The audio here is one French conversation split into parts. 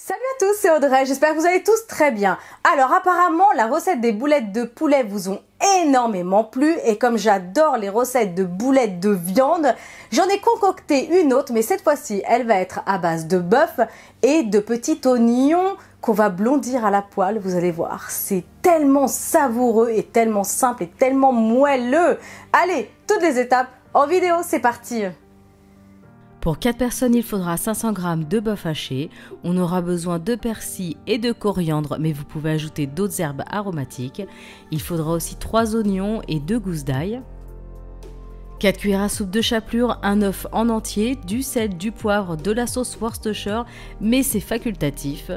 Salut à tous, c'est Audrey, j'espère que vous allez tous très bien. Alors apparemment, la recette des boulettes de poulet vous ont énormément plu et comme j'adore les recettes de boulettes de viande, j'en ai concocté une autre, mais cette fois-ci, elle va être à base de bœuf et de petits oignons qu'on va blondir à la poêle, vous allez voir. C'est tellement savoureux et tellement simple et tellement moelleux. Allez, toutes les étapes en vidéo, c'est parti! Pour 4 personnes, il faudra 500 g de bœuf haché. On aura besoin de persil et de coriandre, mais vous pouvez ajouter d'autres herbes aromatiques. Il faudra aussi 3 oignons et 2 gousses d'ail. 4 cuillères à soupe de chapelure, un œuf en entier, du sel, du poivre, de la sauce Worcestershire, mais c'est facultatif.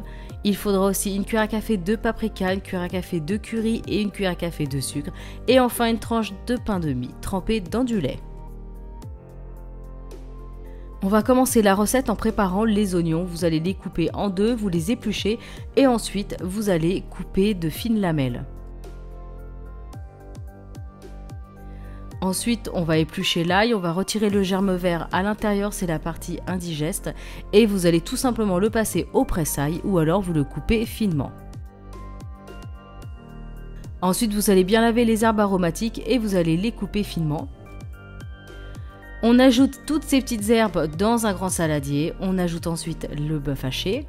Il faudra aussi une cuillère à café de paprika, une cuillère à café de curry et une cuillère à café de sucre. Et enfin une tranche de pain de mie trempé dans du lait. On va commencer la recette en préparant les oignons. Vous allez les couper en deux, vous les épluchez et ensuite vous allez couper de fines lamelles. Ensuite, on va éplucher l'ail, on va retirer le germe vert à l'intérieur, c'est la partie indigeste. Et vous allez tout simplement le passer au presse-ail ou alors vous le coupez finement. Ensuite, vous allez bien laver les herbes aromatiques et vous allez les couper finement. On ajoute toutes ces petites herbes dans un grand saladier. On ajoute ensuite le bœuf haché.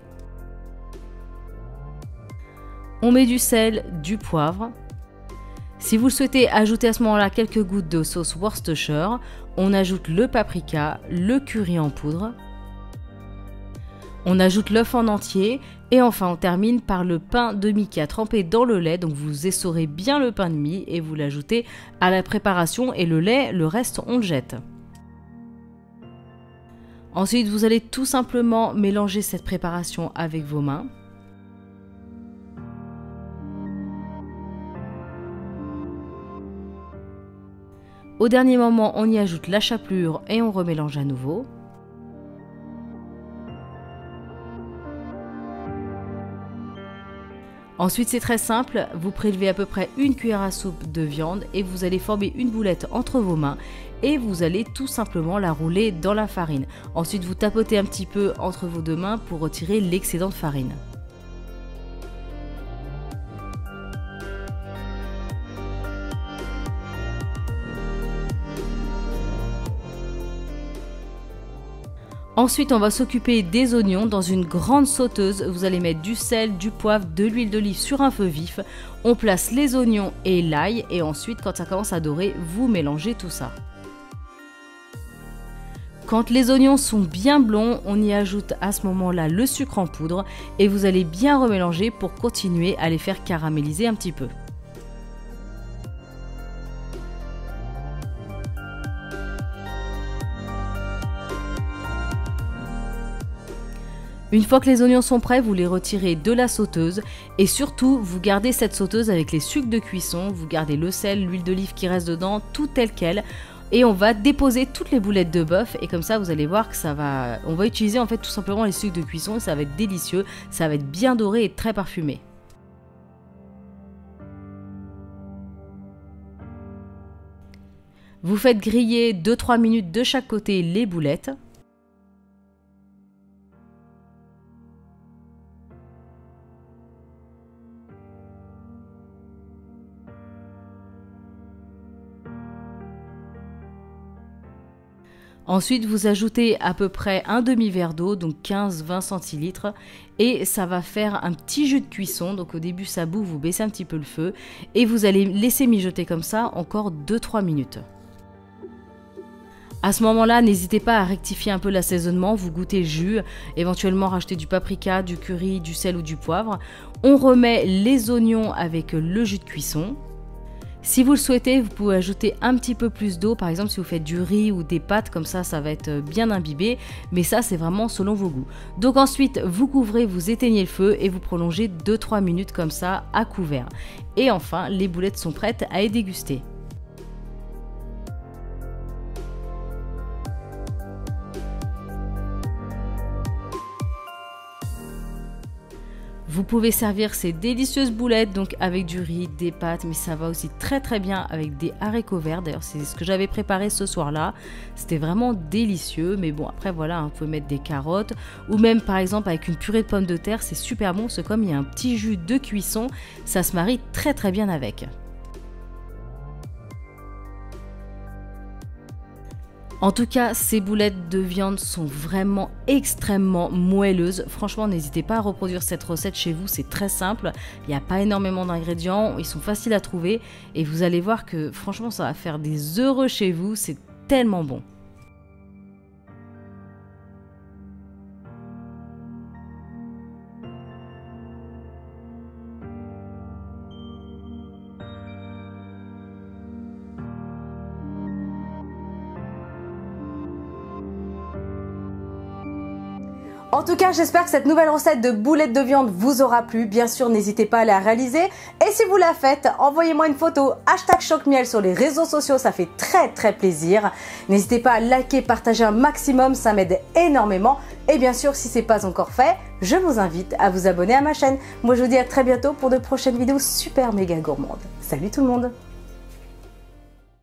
On met du sel, du poivre. Si vous le souhaitez, ajoutez à ce moment-là quelques gouttes de sauce Worcestershire. On ajoute le paprika, le curry en poudre. On ajoute l'œuf en entier. Et enfin, on termine par le pain de mie qui a trempé dans le lait. Donc vous essorez bien le pain de mie et vous l'ajoutez à la préparation. Et le lait, le reste, on le jette. Ensuite, vous allez tout simplement mélanger cette préparation avec vos mains. Au dernier moment, on y ajoute la chapelure et on remélange à nouveau. Ensuite, c'est très simple, vous prélevez à peu près une cuillère à soupe de viande et vous allez former une boulette entre vos mains et vous allez tout simplement la rouler dans la farine. Ensuite, vous tapotez un petit peu entre vos deux mains pour retirer l'excédent de farine. Ensuite, on va s'occuper des oignons dans une grande sauteuse. Vous allez mettre du sel, du poivre, de l'huile d'olive sur un feu vif. On place les oignons et l'ail et ensuite, quand ça commence à dorer, vous mélangez tout ça. Quand les oignons sont bien blonds, on y ajoute à ce moment-là le sucre en poudre et vous allez bien remélanger pour continuer à les faire caraméliser un petit peu. Une fois que les oignons sont prêts, vous les retirez de la sauteuse et surtout, vous gardez cette sauteuse avec les sucs de cuisson, vous gardez le sel, l'huile d'olive qui reste dedans, tout tel quel. Et on va déposer toutes les boulettes de bœuf et comme ça, vous allez voir que ça va... On va utiliser en fait tout simplement les sucs de cuisson et ça va être délicieux, ça va être bien doré et très parfumé. Vous faites griller 2-3 minutes de chaque côté les boulettes. Ensuite, vous ajoutez à peu près un demi-verre d'eau, donc 15-20 centilitres, et ça va faire un petit jus de cuisson. Donc au début, ça bout, vous baissez un petit peu le feu, et vous allez laisser mijoter comme ça encore 2-3 minutes. À ce moment-là, n'hésitez pas à rectifier un peu l'assaisonnement, vous goûtez le jus, éventuellement rajouter du paprika, du curry, du sel ou du poivre. On remet les oignons avec le jus de cuisson. Si vous le souhaitez, vous pouvez ajouter un petit peu plus d'eau, par exemple si vous faites du riz ou des pâtes, comme ça va être bien imbibé, mais ça c'est vraiment selon vos goûts. Donc ensuite, vous couvrez, vous éteignez le feu et vous prolongez 2-3 minutes comme ça à couvert. Et enfin, les boulettes sont prêtes à être dégustées. Vous pouvez servir ces délicieuses boulettes donc avec du riz, des pâtes, mais ça va aussi très très bien avec des haricots verts. D'ailleurs, c'est ce que j'avais préparé ce soir-là. C'était vraiment délicieux, mais bon, après voilà, vous pouvez mettre des carottes ou même par exemple avec une purée de pommes de terre, c'est super bon, c'est comme il y a un petit jus de cuisson, ça se marie très très bien avec. En tout cas, ces boulettes de viande sont vraiment extrêmement moelleuses. Franchement, n'hésitez pas à reproduire cette recette chez vous, c'est très simple. Il n'y a pas énormément d'ingrédients, ils sont faciles à trouver et vous allez voir que franchement, ça va faire des heureux chez vous, c'est tellement bon. En tout cas, j'espère que cette nouvelle recette de boulettes de viande vous aura plu. Bien sûr, n'hésitez pas à la réaliser. Et si vous la faites, envoyez-moi une photo #choc-miel sur les réseaux sociaux, ça fait très plaisir. N'hésitez pas à liker, partager un maximum, ça m'aide énormément. Et bien sûr, si ce n'est pas encore fait, je vous invite à vous abonner à ma chaîne. Moi, je vous dis à très bientôt pour de prochaines vidéos super méga gourmandes. Salut tout le monde!